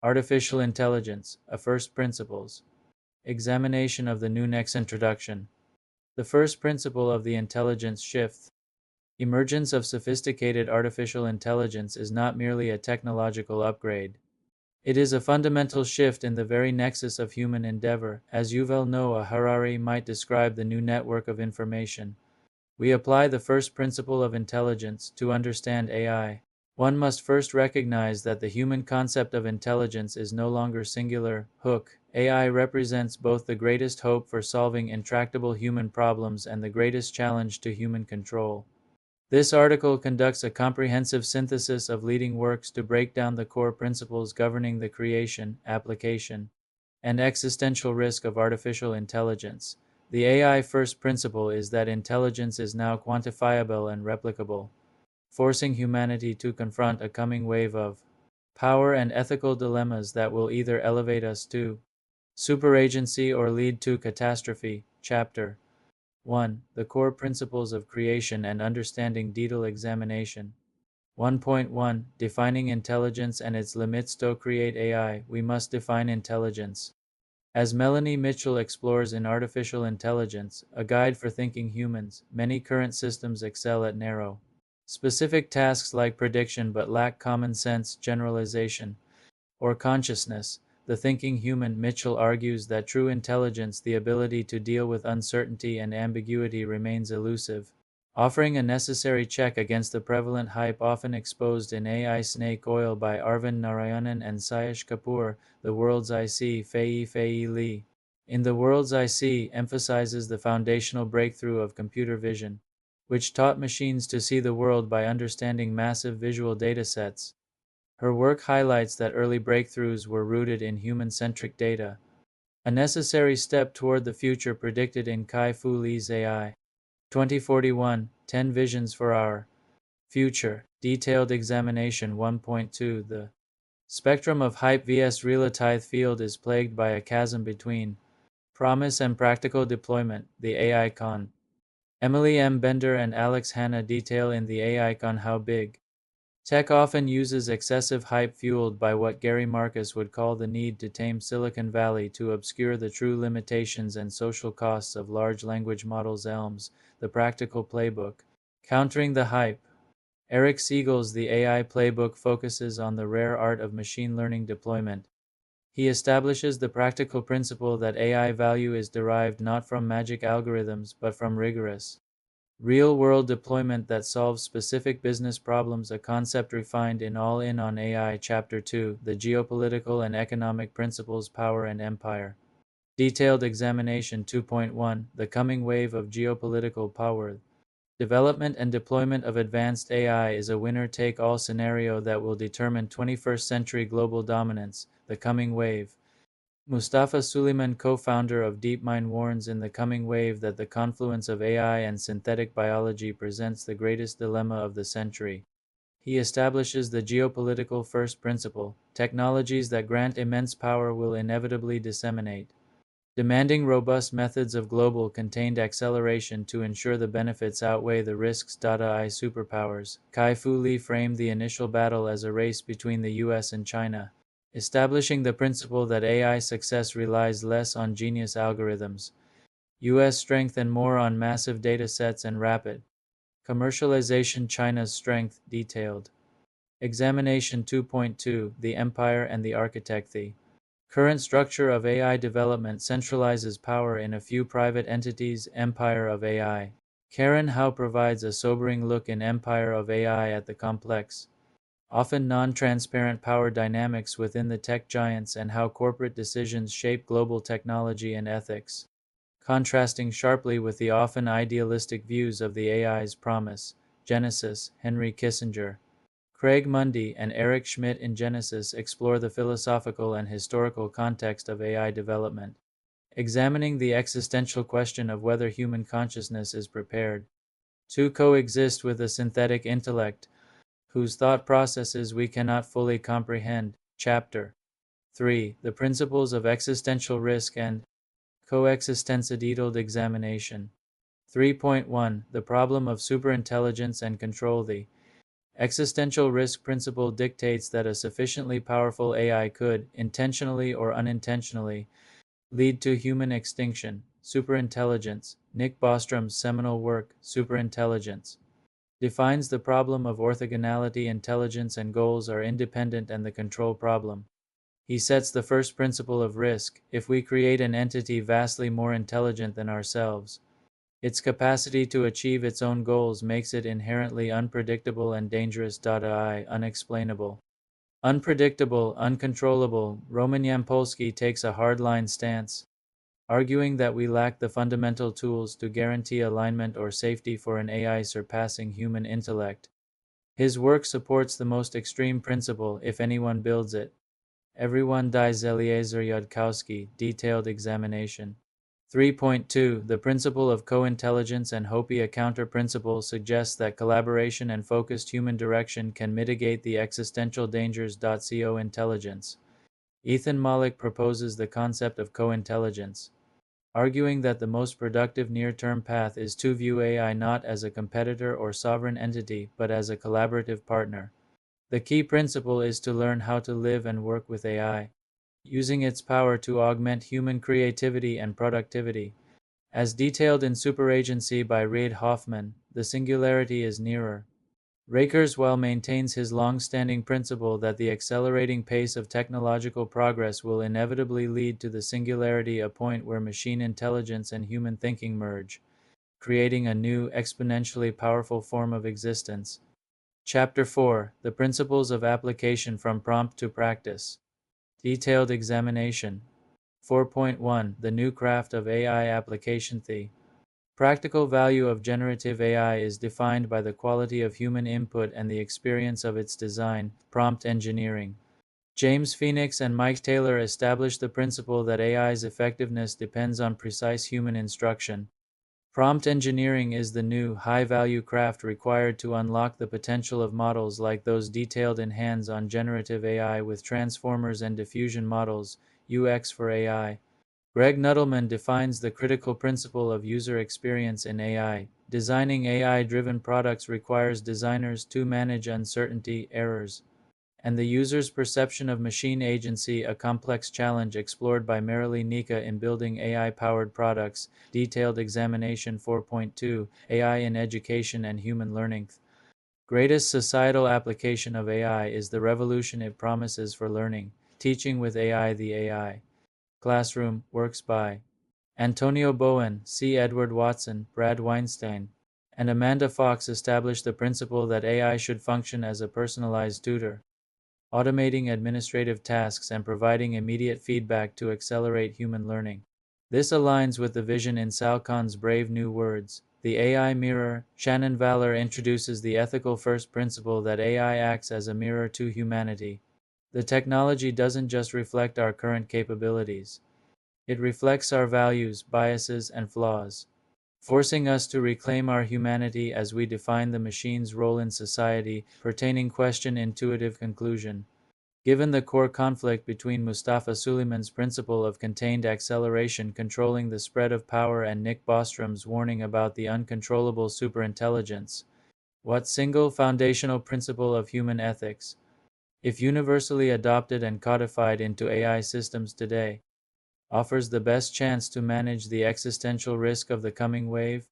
Artificial Intelligence, a First Principles. Examination of the new next introduction. The first principle of the intelligence shift. Emergence of sophisticated artificial intelligence is not merely a technological upgrade. It is a fundamental shift in the very nexus of human endeavor, as Yuval Noah Harari might describe the new network of information. We apply the first principle of intelligence to understand AI. One must first recognize that the human concept of intelligence is no longer singular. Hook. AI represents both the greatest hope for solving intractable human problems and the greatest challenge to human control. This article conducts a comprehensive synthesis of leading works to break down the core principles governing the creation, application, and existential risk of artificial intelligence. The AI first principle is that intelligence is now quantifiable and replicable, forcing humanity to confront a coming wave of power and ethical dilemmas that will either elevate us to superagency or lead to catastrophe. Chapter 1. The Core Principles of Creation and Understanding Detailed Examination. 1.1 Defining Intelligence and Its Limits. To create AI, we must define intelligence. As Melanie Mitchell explores in Artificial Intelligence, a guide for thinking humans, many current systems excel at narrow, specific tasks like prediction but lack common sense, generalization, or consciousness. The thinking human, Mitchell argues that true intelligence, the ability to deal with uncertainty and ambiguity, remains elusive, offering a necessary check against the prevalent hype often exposed in AI Snake Oil by Arvind Narayanan and Sayesh Kapoor. The World's IC, Fei Li. In The World's IC emphasizes the foundational breakthrough of computer vision, which taught machines to see the world by understanding massive visual datasets. Her work highlights that early breakthroughs were rooted in human-centric data, a necessary step toward the future predicted in Kai-Fu Lee's AI. 2041, 10 Visions for Our Future. Detailed Examination. 1.2 The spectrum of hype vs reality field is plagued by a chasm between promise and practical deployment. The AI Con. Emily M. Bender and Alex Hanna detail in The AI Con how big tech often uses excessive hype fueled by what Gary Marcus would call the need to tame Silicon Valley to obscure the true limitations and social costs of large language models. Elms, The Practical Playbook. Countering the Hype. Eric Siegel's The AI Playbook focuses on the rare art of machine learning deployment. He establishes the practical principle that AI value is derived not from magic algorithms but from rigorous, real-world deployment that solves specific business problems, a concept refined in All In on AI. Chapter 2, The Geopolitical and Economic Principles, Power and Empire. Detailed Examination. 2.1 The Coming Wave of Geopolitical Power. Development and deployment of advanced AI is a winner-take-all scenario that will determine 21st century global dominance. The Coming Wave. Mustafa Suleiman, co-founder of DeepMind, warns in The Coming Wave that the confluence of AI and synthetic biology presents the greatest dilemma of the century. He establishes the geopolitical first principle: technologies that grant immense power will inevitably disseminate, demanding robust methods of global contained acceleration to ensure the benefits outweigh the risks. AI superpowers. Kai-Fu Lee framed the initial battle as a race between the US and China, establishing the principle that AI success relies less on genius algorithms, US strength, and more on massive data sets and rapid commercialization. China's strength. Detailed Examination. 2.2 The Empire and the Architect. The current structure of AI development centralizes power in a few private entities. Empire of AI. Karen Howe provides a sobering look in Empire of AI at the complex, often non-transparent power dynamics within the tech giants and how corporate decisions shape global technology and ethics, contrasting sharply with the often idealistic views of the AI's promise. Genesis. Henry Kissinger, Craig Mundie, and Eric Schmidt in Genesis explore the philosophical and historical context of AI development, examining the existential question of whether human consciousness is prepared to coexist with a synthetic intellect whose thought processes we cannot fully comprehend. Chapter 3. The Principles of Existential Risk and Coexistence. Detailed Examination. 3.1 The Problem of Superintelligence and Control. The Existential risk principle dictates that a sufficiently powerful AI could, intentionally or unintentionally, lead to human extinction. Superintelligence. Nick Bostrom's seminal work, Superintelligence, defines the problem of orthogonality. Intelligence and goals are independent and the control problem. He sets the first principle of risk. If we create an entity vastly more intelligent than ourselves, its capacity to achieve its own goals makes it inherently unpredictable and dangerous. Unexplainable. Unpredictable, uncontrollable. Roman Yampolsky takes a hardline stance, arguing that we lack the fundamental tools to guarantee alignment or safety for an AI surpassing human intellect. His work supports the most extreme principle: if anyone builds it, everyone dies. Eliezer Yudkowsky, Detailed Examination. 3.2 The principle of co-intelligence and Hopi. A counter-principle suggests that collaboration and focused human direction can mitigate the existential dangers. Co-intelligence. Ethan Mollick proposes the concept of co-intelligence, arguing that the most productive near-term path is to view AI not as a competitor or sovereign entity, but as a collaborative partner. The key principle is to learn how to live and work with AI, using its power to augment human creativity and productivity. As detailed in Superagency by Reid Hoffman, the singularity is nearer. Rakers maintains his long-standing principle that the accelerating pace of technological progress will inevitably lead to the singularity, a point where machine intelligence and human thinking merge, creating a new, exponentially powerful form of existence. Chapter 4: The Principles of Application from Prompt to Practice. Detailed Examination. 4.1 The New Craft of AI Application. The practical value of generative AI is defined by the quality of human input and the experience of its design. Prompt engineering. James Phoenix and Mike Taylor established the principle that AI's effectiveness depends on precise human instruction. Prompt engineering is the new, high-value craft required to unlock the potential of models like those detailed in Hands-on Generative AI with Transformers and Diffusion Models, UX for AI. Greg Nuttleman defines the critical principle of user experience in AI. Designing AI-driven products requires designers to manage uncertainty, errors, and the user's perception of machine agency, a complex challenge explored by Marilee Nika in Building AI-Powered Products. Detailed Examination. 4.2 AI in Education and Human Learning. Greatest societal application of AI is the revolution it promises for learning. Teaching with AI. The AI Classroom, works by Antonio Bowen, C. Edward Watson, Brad Weinstein, and Amanda Fox established the principle that AI should function as a personalized tutor, automating administrative tasks and providing immediate feedback to accelerate human learning. This aligns with the vision in Sal Khan's Brave New Words, The AI Mirror. Shannon Valor introduces the ethical first principle that AI acts as a mirror to humanity. The technology doesn't just reflect our current capabilities. It reflects our values, biases, and flaws, forcing us to reclaim our humanity as we define the machine's role in society. Pertaining question. Intuitive conclusion. Given the core conflict between Mustafa Suleiman's principle of contained acceleration controlling the spread of power and Nick Bostrom's warning about the uncontrollable superintelligence, what single foundational principle of human ethics, if universally adopted and codified into AI systems today, offers the best chance to manage the existential risk of the coming wave?